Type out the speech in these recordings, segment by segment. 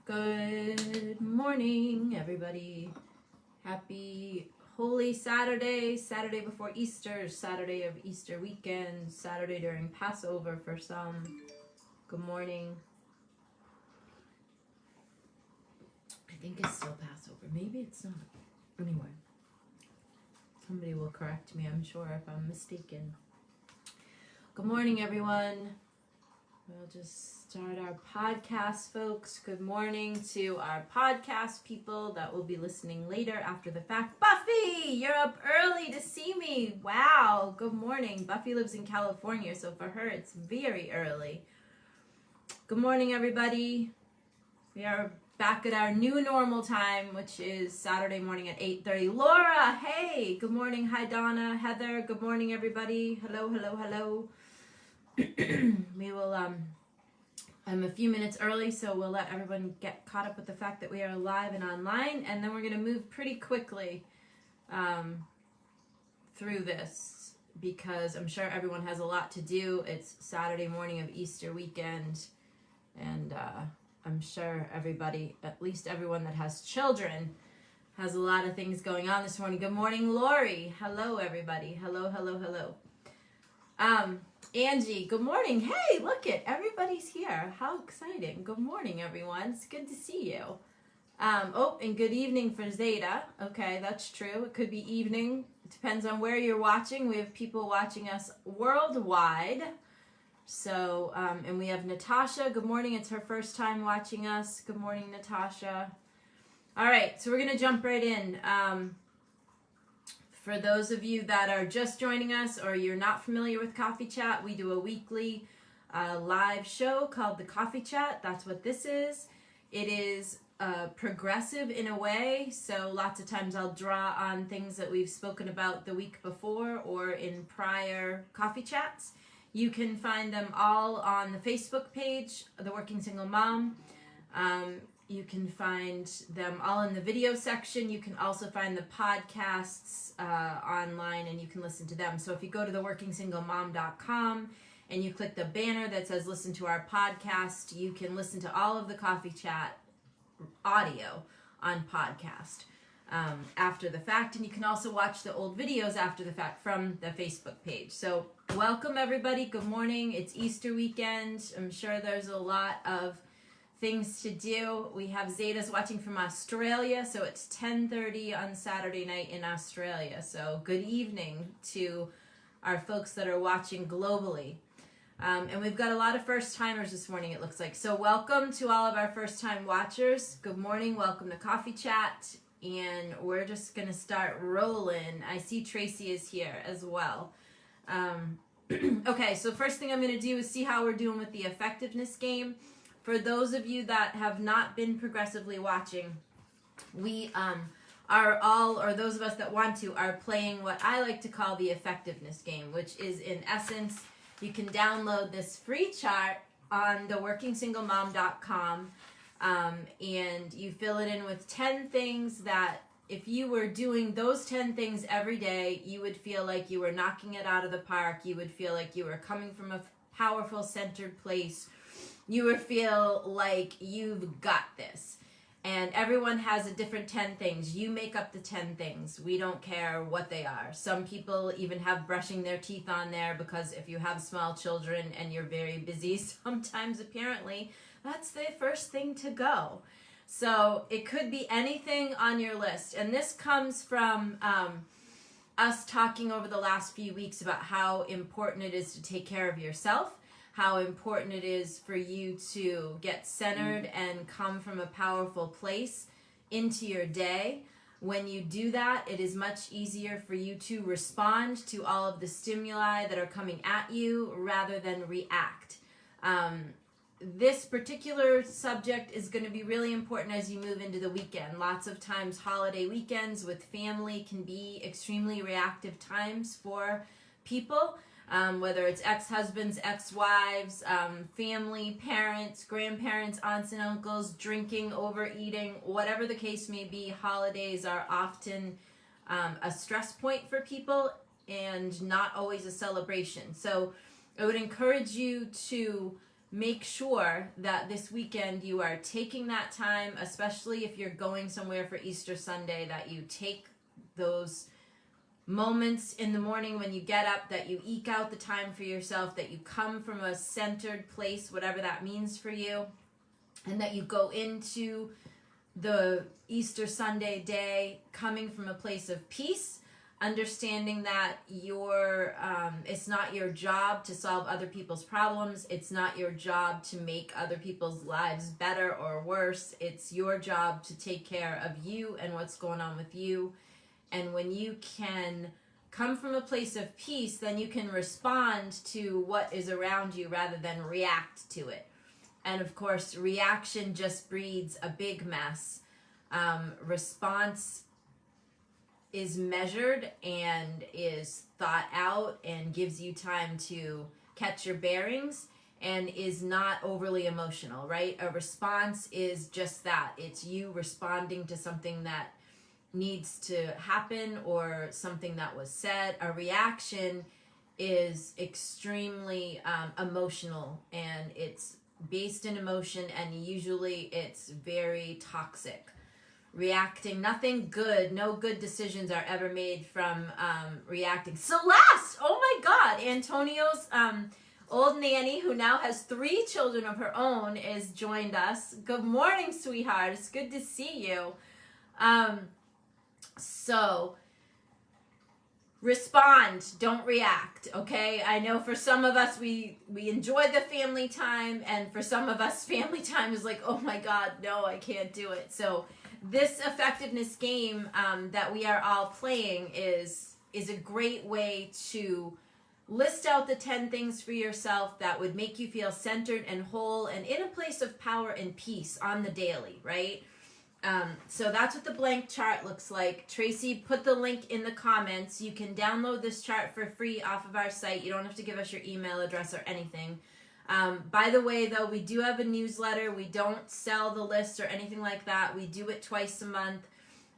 Good morning, everybody. Happy Holy Saturday, Saturday before Easter, Saturday of Easter weekend, Saturday during Passover for some. Good morning. I think it's still Passover. Maybe it's not. Anyway, somebody will correct me, I'm sure, if I'm mistaken. Good morning, everyone. We'll just start our podcast, folks. Good morning to our podcast people that will be listening later after the fact. Buffy, you're up early to see me. Wow, good morning. Buffy lives in California, so for her it's very early. Good morning, everybody. We are back at our new normal time, which is Saturday morning at 8:30. Laura, hey, good morning. Hi, Donna, Heather, good morning, everybody. Hello, hello, hello. We will, I'm a few minutes early, so we'll let everyone get caught up with the fact that we are live and online, and then we're going to move pretty quickly through this because I'm sure everyone has a lot to do. It's Saturday morning of Easter weekend, and I'm sure everybody, at least everyone that has children, has a lot of things going on this morning. Good morning, Lori. Hello, everybody. Hello, hello, hello. Angie, good morning. Hey, look it, everybody's here. How exciting. Good morning, everyone. It's good to see you. Oh, and good evening for Zeta. Okay, that's true. It could be evening. It depends on where you're watching. We have people watching us worldwide. So, and we have Natasha. Good morning. It's her first time watching us. Good morning, Natasha. All right, so we're going to jump right in. For those of you that are just joining us or you're not familiar with Coffee Chat, we do a weekly live show called the Coffee Chat. That's what this is. It is progressive in a way, so lots of times I'll draw on things that we've spoken about the week before or in prior Coffee Chats. You can find them all on the Facebook page, The Working Single Mom. You can find them all in the video section. You can also find the podcasts online and you can listen to them. So if you go to theworkingsinglemom.com and you click the banner that says listen to our podcast, you can listen to all of the Coffee Chat audio on podcast after the fact. And you can also watch the old videos after the fact from the Facebook page. So welcome, everybody. Good morning. It's Easter weekend. I'm sure there's a lot of things to do. We have Zeta's watching from Australia, so it's 10:30 on Saturday night in Australia. So good evening to our folks that are watching globally. And we've got a lot of first timers this morning, it looks like. So welcome to all of our first time watchers. Good morning. Welcome to Coffee Chat. And we're just going to start rolling. I see Tracy is here as well. Okay, so first thing I'm going to do is see how we're doing with the effectiveness game. For those of you that have not been progressively watching, we are all, or those of us that want to, are playing what I like to call the effectiveness game, which is in essence, you can download this free chart on theworkingsinglemom.com and you fill it in with 10 things that if you were doing those 10 things every day, you would feel like you were knocking it out of the park. You would feel like you were coming from a powerful, centered place. You would feel like you've got this. And everyone has a different 10 things. You make up the 10 things. We don't care what they are. Some people even have brushing their teeth on there because if you have small children and you're very busy, sometimes apparently that's the first thing to go. So it could be anything on your list. And this comes from us talking over the last few weeks about how important it is to take care of yourself, how important it is for you to get centered and come from a powerful place into your day. When you do that, it is much easier for you to respond to all of the stimuli that are coming at you rather than react. This particular subject is going to be really important as you move into the weekend. Lots of times holiday weekends with family can be extremely reactive times for people. Whether it's ex-husbands, ex-wives, family, parents, grandparents, aunts and uncles, drinking, overeating, whatever the case may be, holidays are often a stress point for people and not always a celebration. So I would encourage you to make sure that this weekend you are taking that time, especially if you're going somewhere for Easter Sunday, that you take those moments in the morning when you get up, that you eke out the time for yourself, that you come from a centered place, whatever that means for you, and that you go into the Easter Sunday day coming from a place of peace, understanding that it's not your job to solve other people's problems. It's not your job to make other people's lives better or worse. It's your job to take care of you and what's going on with you. And when you can come from a place of peace, then you can respond to what is around you rather than react to it. And of course, reaction just breeds a big mess. Response is measured and is thought out and gives you time to catch your bearings and is not overly emotional, right? A response is just that. It's you responding to something that needs to happen or something that was said. A reaction is extremely emotional, and it's based in emotion, and usually it's very toxic. Reacting, nothing good, no good decisions are ever made from reacting. Celeste, oh my God, Antonio's old nanny, who now has 3 children of her own, is joined us. Good morning, sweetheart. It's good to see you. So respond, don't react, okay? I know for some of us, we enjoy the family time, and for some of us, family time is like, oh my God, no, I can't do it. So this effectiveness game that we are all playing is a great way to list out the 10 things for yourself that would make you feel centered and whole and in a place of power and peace on the daily, right? So that's what the blank chart looks like. Tracy put the link in the comments. You can download this chart for free off of our site. You don't have to give us your email address or anything. By the way, though, we do have a newsletter. We don't sell the list or anything like that. We do it twice a month.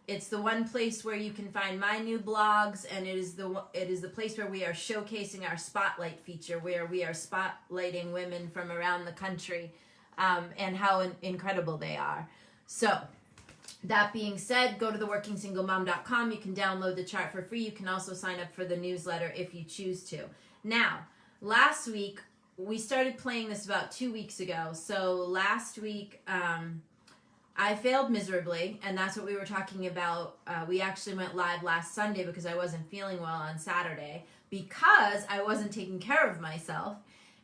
It's the one place where you can find my new blogs, and it is the place where we are showcasing our spotlight feature, where we are spotlighting women from around the country and how incredible they are. So that being said, go to theworkingsinglemom.com. You can download the chart for free. You can also sign up for the newsletter if you choose to. Now, last week, we started playing this about 2 weeks ago. So last week, I failed miserably, and that's what we were talking about. We actually went live last Sunday because I wasn't feeling well on Saturday because I wasn't taking care of myself.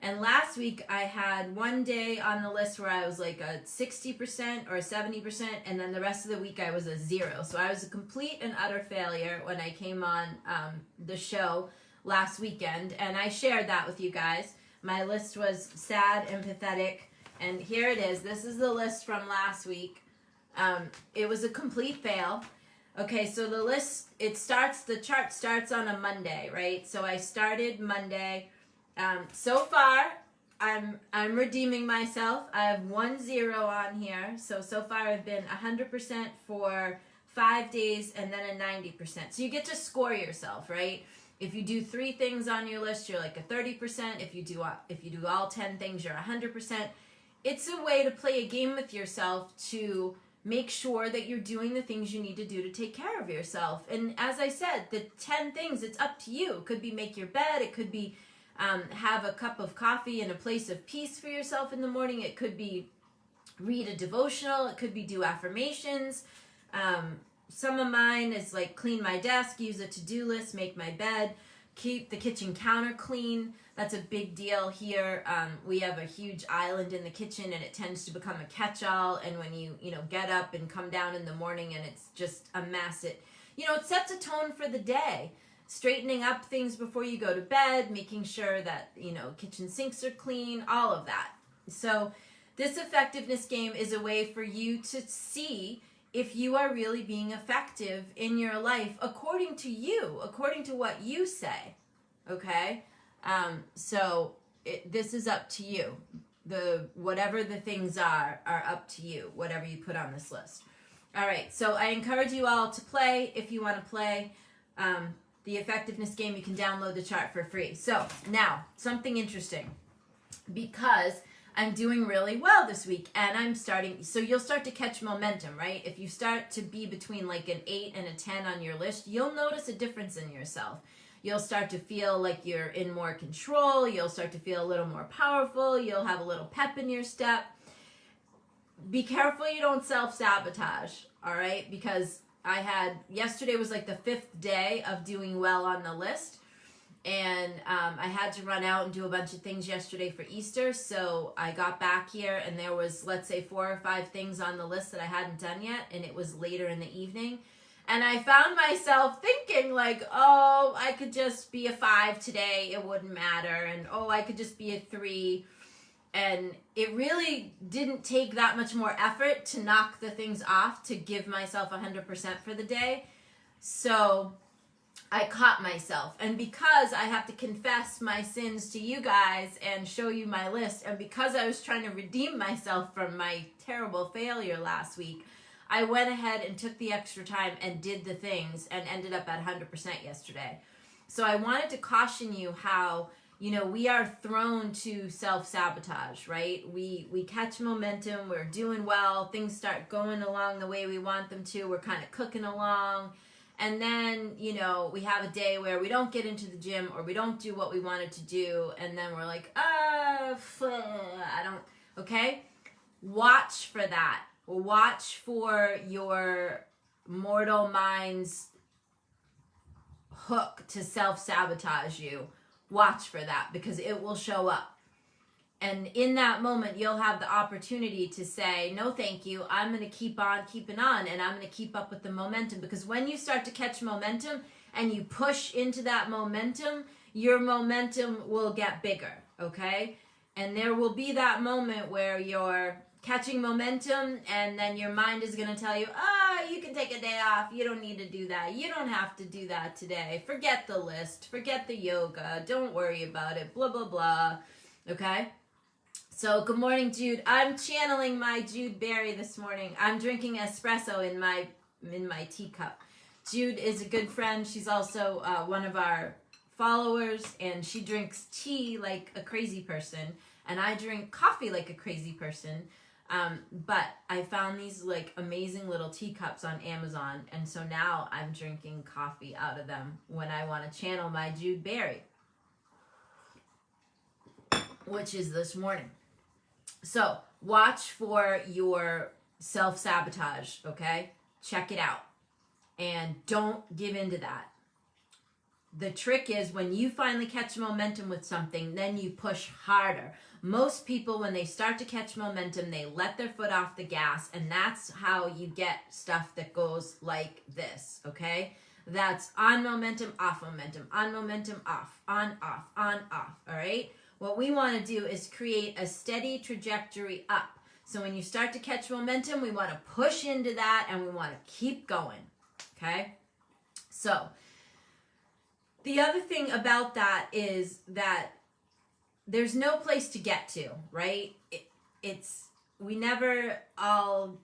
And last week, I had one day on the list where I was like a 60% or a 70%, and then the rest of the week I was a 0. So I was a complete and utter failure when I came on the show last weekend, and I shared that with you guys. My list was sad and pathetic, and here it is. This is the list from last week. It was a complete fail. Okay, so the chart starts on a Monday, right? So I started Monday. So far, I'm redeeming myself. I have 1 0 on here. So far I've been 100% for 5 days and then a 90%. So you get to score yourself, right? If you do 3 things on your list, you're like a 30%. If you do all 10 things, you're 100%. It's a way to play a game with yourself to make sure that you're doing the things you need to do to take care of yourself. And as I said, the 10 things, it's up to you. It could be make your bed. It could be have a cup of coffee in a place of peace for yourself in the morning. It could be read a devotional. It could be do affirmations. Some of mine is like clean my desk, use a to-do list, make my bed, keep the kitchen counter clean. That's a big deal here. We have a huge island in the kitchen, and it tends to become a catch-all. And when you get up and come down in the morning and it's just a mess, it sets a tone for the day. Straightening up things before you go to bed, making sure that, kitchen sinks are clean, all of that. So this effectiveness game is a way for you to see if you are really being effective in your life according to you, according to what you say, okay? This is up to you. Whatever the things are up to you, whatever you put on this list. All right, so I encourage you all to play if you want to play. The effectiveness game, you can download the chart for free. So now, something interesting, because I'm doing really well this week, and I'm starting, so you'll start to catch momentum, right? If you start to be between like an 8 and a 10 on your list, you'll notice a difference in yourself. You'll start to feel like you're in more control. You'll start to feel a little more powerful. You'll have a little pep in your step. Be careful you don't self-sabotage, all right? Because yesterday was like the 5th day of doing well on the list. And I had to run out and do a bunch of things yesterday for Easter. So I got back here and there was, let's say, 4 or 5 things on the list that I hadn't done yet. And it was later in the evening. And I found myself thinking like, oh, I could just be a 5 today. It wouldn't matter. And oh, I could just be a 3. And it really didn't take that much more effort to knock the things off to give myself 100% for the day. So I caught myself, and because I have to confess my sins to you guys and show you my list, and because I was trying to redeem myself from my terrible failure last week, I went ahead and took the extra time and did the things and ended up at 100% yesterday. So I wanted to caution you how, we are thrown to self-sabotage, right? We catch momentum, we're doing well, things start going along the way we want them to, we're kind of cooking along. And then, we have a day where we don't get into the gym or we don't do what we wanted to do. And then we're like, okay? Watch for that. Watch for your mortal mind's hook to self-sabotage you. Watch for that because it will show up. And in that moment, you'll have the opportunity to say, no, thank you. I'm going to keep on keeping on, and I'm going to keep up with the momentum. Because when you start to catch momentum and you push into that momentum, your momentum will get bigger, okay? And there will be that moment where you're catching momentum, and then your mind is going to tell you, you can take a day off. You don't need to do that. You don't have to do that today. Forget the list. Forget the yoga. Don't worry about it. Blah, blah, blah. Okay? So, good morning, Jude. I'm channeling my Jude Berry this morning. I'm drinking espresso in my teacup. Jude is a good friend. She's also one of our followers, and she drinks tea like a crazy person, and I drink coffee like a crazy person. But I found these like amazing little teacups on Amazon, and so now I'm drinking coffee out of them when I want to channel my Jude Berry, which is this morning. So watch for your self-sabotage, okay? Check it out. And don't give in to that. The trick is when you finally catch momentum with something, then you push harder. Most people, when they start to catch momentum, they let their foot off the gas, and that's how you get stuff that goes like this, okay? That's on momentum, off momentum, on momentum, off, on, off, all right? What we want to do is create a steady trajectory up. So when you start to catch momentum, we want to push into that and we want to keep going, okay? So the other thing about that is that there's no place to get to, right? It's never going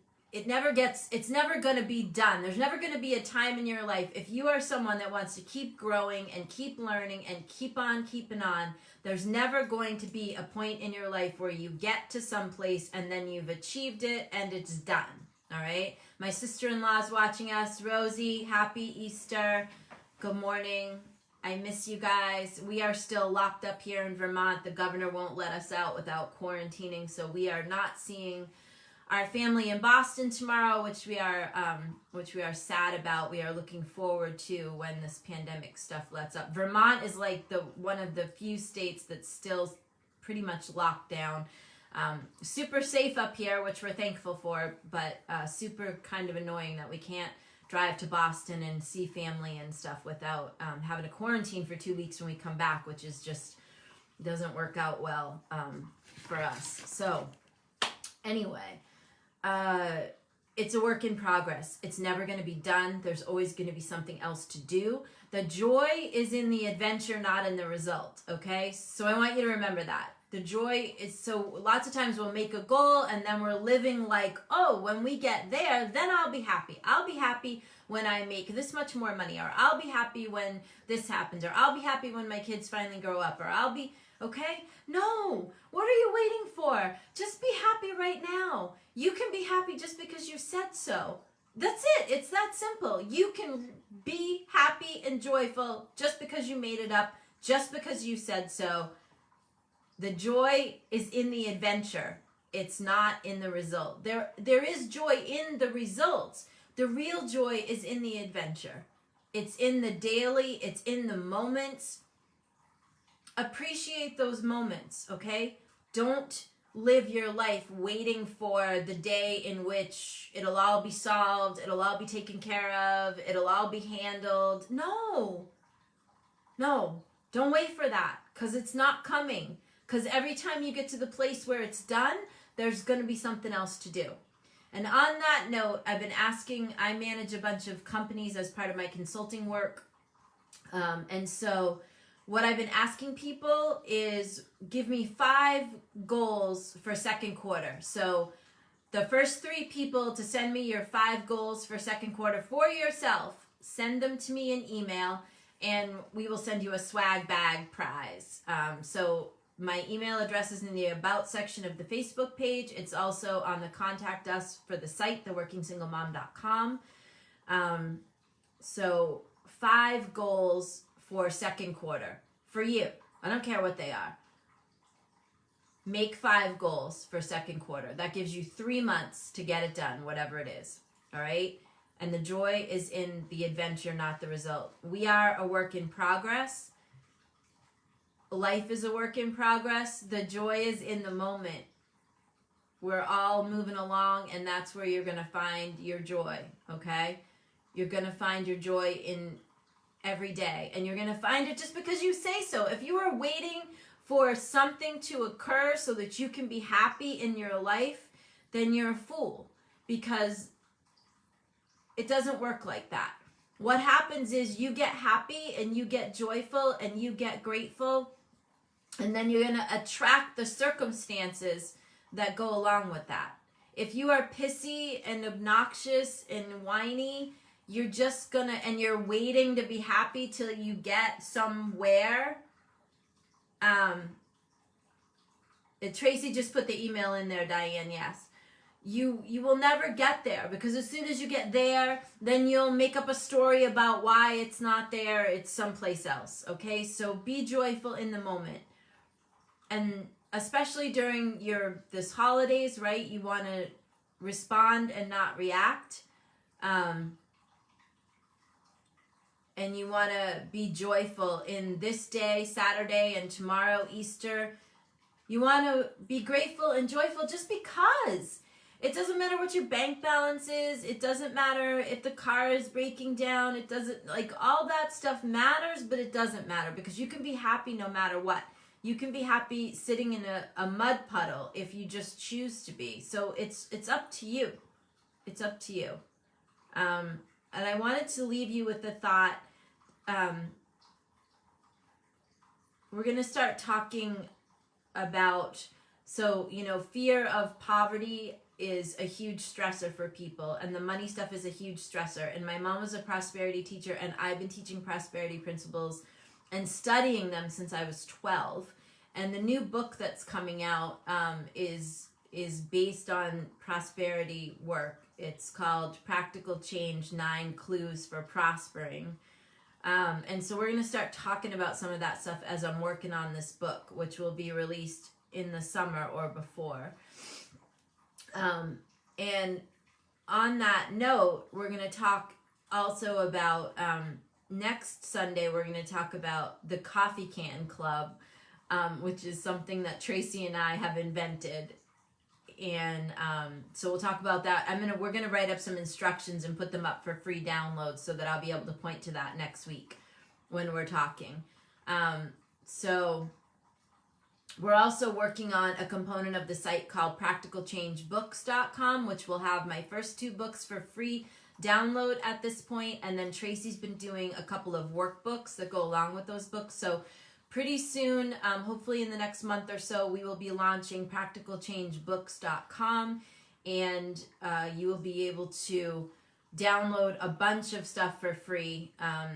to be done. There's never going to be a time in your life. If you are someone that wants to keep growing and keep learning and keep on keeping on, there's never going to be a point in your life where you get to some place and then you've achieved it and it's done. All right. My sister-in-law's watching us. Rosie, happy Easter. Good morning. I miss you guys. We are still locked up here in Vermont. The governor won't let us out without quarantining, so we are not seeing our family in Boston tomorrow, which we are sad about. We are looking forward to when this pandemic stuff lets up. Vermont is like one of the few states that's still pretty much locked down. Super safe up here, which we're thankful for, but super kind of annoying that we can't drive to Boston and see family and stuff without having to quarantine for 2 weeks when we come back, which is just doesn't work out well for us. So anyway, it's a work in progress. It's never going to be done. There's always going to be something else to do. The joy is in the adventure, not in the result. Okay. So I want you to remember that. The joy is, so lots of times we'll make a goal and then we're living like, oh, when we get there, then I'll be happy. I'll be happy when I make this much more money, or I'll be happy when this happens, or I'll be happy when my kids finally grow up, or I'll be Okay? No. What are you waiting for? Just be happy right now. You can be happy just because you said so. That's it. It's that simple. You can be happy and joyful just because you made it up, just because you said so. The joy is in the adventure. It's not in the result. There is joy in the results. The real joy is in the adventure. It's in the daily. It's in the moments. Appreciate those moments, okay? Don't live your life waiting for the day in which it'll all be solved, it'll all be taken care of, it'll all be handled. No, don't wait for that, because it's not coming. Because every time you get to the place where it's done, there's going to be something else to do. And on that note, I've been asking, I manage a bunch of companies as part of my consulting work. And so what I've been asking people is give me 5 goals for second quarter. So the first 3 people to send me your 5 goals for second quarter for yourself, send them to me in email, and we will send you a swag bag prize. So my email address is in the About section of the Facebook page. It's also on the Contact Us for the site, theworkingsinglemom.com. So 5 goals for second quarter for you. I don't care what they are. Make 5 goals for second quarter. That gives you 3 months to get it done, whatever it is. All right? And the joy is in the adventure, not the result. We are a work in progress. Life is a work in progress. The joy is in the moment. We're all moving along, and that's where you're going to find your joy, okay? You're going to find your joy in every day, and you're going to find it just because you say so. If you are waiting for something to occur so that you can be happy in your life, then you're a fool, because it doesn't work like that. What happens is you get happy and you get joyful and you get grateful, and then you're going to attract the circumstances that go along with that. If you are pissy and obnoxious and whiny, you're just going to, and you're waiting to be happy till you get somewhere. Tracy just put the email in there, Diane, yes. You will never get there, because as soon as you get there, then you'll make up a story about why it's not there, it's someplace else, okay? So be joyful in the moment. And especially during this holidays, right? You want to respond and not react. And you want to be joyful in this day, Saturday, and tomorrow, Easter. You want to be grateful and joyful just because. It doesn't matter what your bank balance is. It doesn't matter if the car is breaking down. It doesn't, like, all that stuff matters, but it doesn't matter, because you can be happy no matter what. You can be happy sitting in a mud puddle if you just choose to be. So it's up to you. It's up to you. And I wanted to leave you with the thought, we're going to start talking about, so, fear of poverty is a huge stressor for people, and the money stuff is a huge stressor. And my mom was a prosperity teacher, and I've been teaching prosperity principles and studying them since I was 12. And the new book that's coming out is based on prosperity work. It's called Practical Change: 9 Clues for Prospering. And so we're going to start talking about some of that stuff as I'm working on this book, which will be released in the summer or before. And on that note, we're going to talk also about, next Sunday, we're going to talk about the Coffee Can Club, which is something that Tracy and I have invented. And so we'll talk about that. We're going to write up some instructions and put them up for free downloads so that I'll be able to point to that next week when we're talking. So we're also working on a component of the site called practicalchangebooks.com, which will have my first 2 books for free download at this point. And then Tracy's been doing a couple of workbooks that go along with those books. So pretty soon, hopefully in the next month or so, we will be launching practicalchangebooks.com, and you will be able to download a bunch of stuff for free.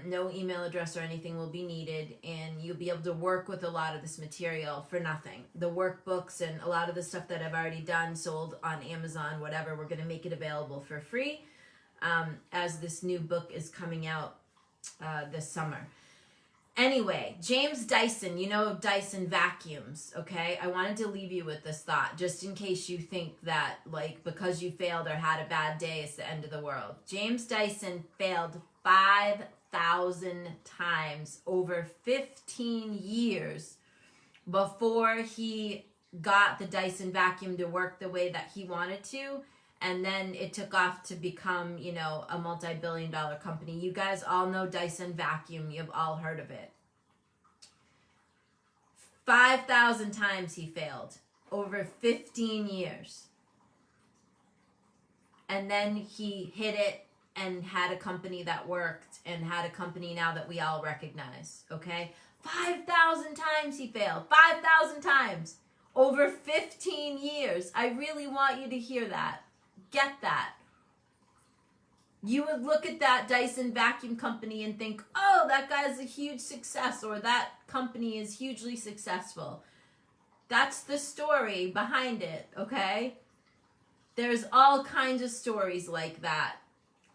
No email address or anything will be needed, and you'll be able to work with a lot of this material for nothing. The workbooks and a lot of the stuff that I've already done, sold on Amazon, whatever, we're going to make it available for free as this new book is coming out this summer. Anyway, James Dyson, you know Dyson vacuums, okay? I wanted to leave you with this thought, just in case you think that, like, because you failed or had a bad day, it's the end of the world. James Dyson failed 5,000 times over 15 years before he got the Dyson vacuum to work the way that he wanted to. And then it took off to become, you know, a multi-billion-dollar company. You guys all know Dyson vacuum. You've all heard of it. 5,000 times he failed over 15 years. And then he hit it and had a company that worked and had a company now that we all recognize, okay? 5,000 times he failed. 5,000 times over 15 years. I really want you to hear that. Get that. You would look at that Dyson vacuum company and think, oh, that guy's a huge success, or that company is hugely successful. That's the story behind it, okay? There's all kinds of stories like that.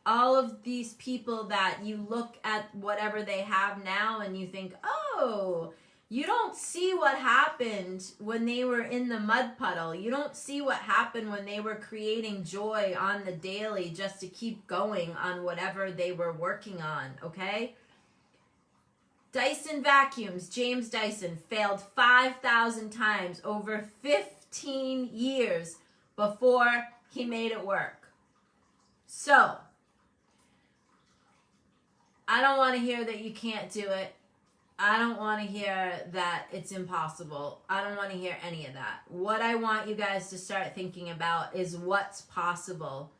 All of these people that you look at whatever they have now and you think, oh, you don't see what happened when they were in the mud puddle. You don't see what happened when they were creating joy on the daily just to keep going on whatever they were working on, okay? Dyson vacuums, James Dyson, failed 5,000 times over 15 years before he made it work. So, I don't want to hear that you can't do it. I don't want to hear that it's impossible. I don't want to hear any of that. What I want you guys to start thinking about is what's possible.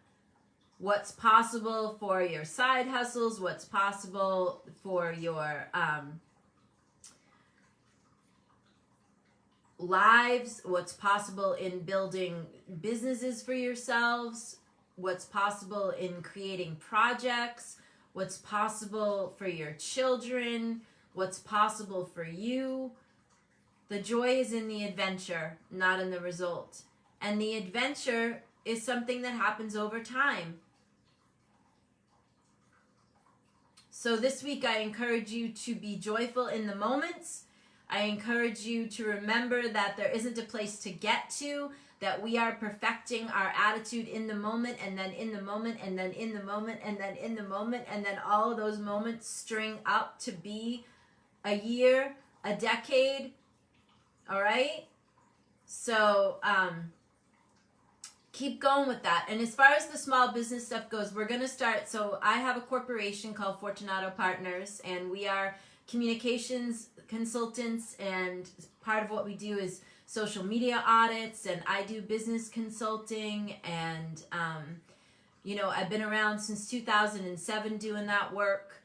What's possible for your side hustles, what's possible for your lives, what's possible in building businesses for yourselves, what's possible in creating projects, what's possible for your children, what's possible for you. The joy is in the adventure, not in the result. And the adventure is something that happens over time. So this week I encourage you to be joyful in the moments. I encourage you to remember that there isn't a place to get to, that we are perfecting our attitude in the moment, and then in the moment, and then in the moment, and then in the moment, and then all of those moments string up to be a year, a decade, all right? So keep going with that. And as far as the small business stuff goes, we're going to start. So I have a corporation called Fortunato Partners, and we are communications consultants, and part of what we do is social media audits, and I do business consulting, and you know, I've been around since 2007 doing that work.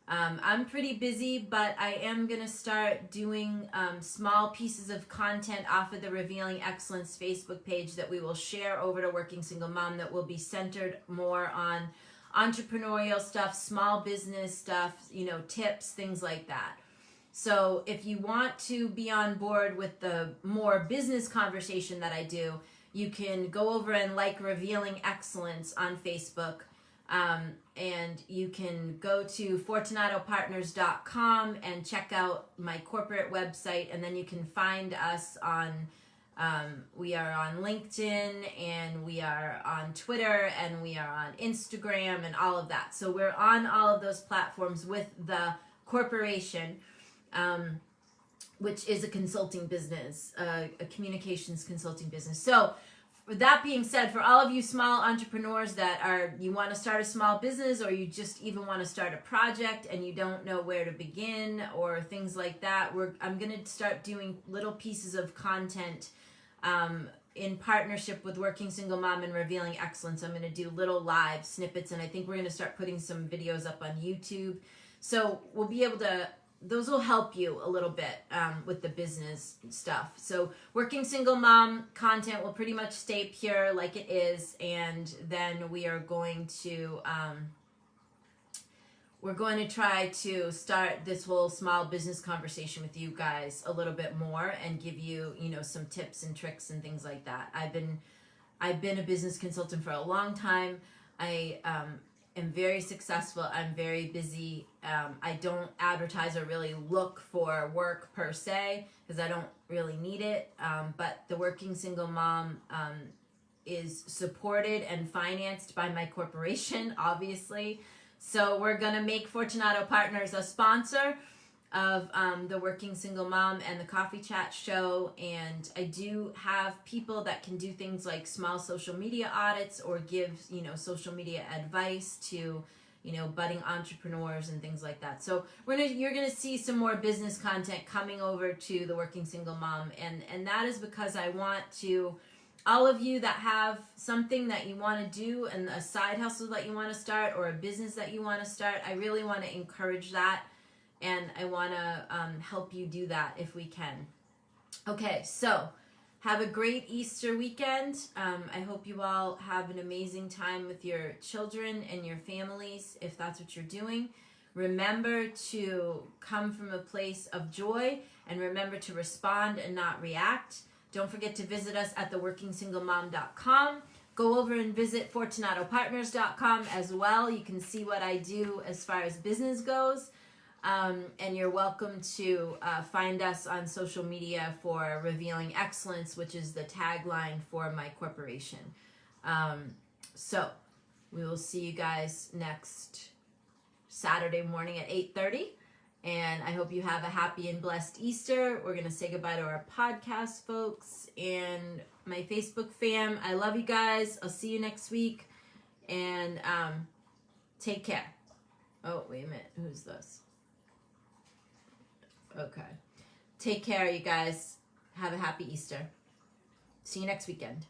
I'm pretty busy, but I am going to start doing small pieces of content off of the Revealing Excellence Facebook page that we will share over to Working Single Mom, that will be centered more on entrepreneurial stuff, small business stuff, you know, tips, things like that. So if you want to be on board with the more business conversation that I do, you can go over and like Revealing Excellence on Facebook. And you can go to fortunatopartners.com and check out my corporate website, and then you can find us on, we are on LinkedIn, and we are on Twitter, and we are on Instagram, and all of that. So we're on all of those platforms with the corporation, which is a consulting business, a communications consulting business. So with that being said, for all of you small entrepreneurs that are, you want to start a small business, or you just even want to start a project and you don't know where to begin, or things like that, I'm going to start doing little pieces of content in partnership with Working Single Mom and Revealing Excellence. I'm going to do little live snippets, and I think we're going to start putting some videos up on YouTube. So we'll be able to those will help you a little bit with the business stuff. So working single mom content will pretty much stay pure like it is, and then we are going to try to start this whole small business conversation with you guys a little bit more and give you, some tips and tricks and things like that. I've been a business consultant for a long time. I am very successful. I'm very busy. I don't advertise or really look for work per se because I don't really need it. But the Working Single Mom is supported and financed by my corporation, obviously. So we're going to make Fortunato Partners a sponsor of the Working Single Mom and the Coffee Chat show. And I do have people that can do things like small social media audits or give, social media advice to, budding entrepreneurs and things like that. So you're going to see some more business content coming over to the Working Single Mom. And that is because I want to, all of you that have something that you want to do and a side hustle that you want to start or a business that you want to start, I really want to encourage that. And I want to help you do that if we can. Okay, so have a great Easter weekend. I hope you all have an amazing time with your children and your families, if that's what you're doing. Remember to come from a place of joy and remember to respond and not react. Don't forget to visit us at theworkingsinglemom.com. Go over and visit fortunatopartners.com as well. You can see what I do as far as business goes. And you're welcome to find us on social media for Revealing Excellence, which is the tagline for my corporation. So we will see you guys next Saturday morning at 8:30. And I hope you have a happy and blessed Easter. We're going to say goodbye to our podcast folks and my Facebook fam. I love you guys. I'll see you next week. And take care. Oh, wait a minute. Who's this? Okay. Take care, you guys. Have a happy Easter. See you next weekend.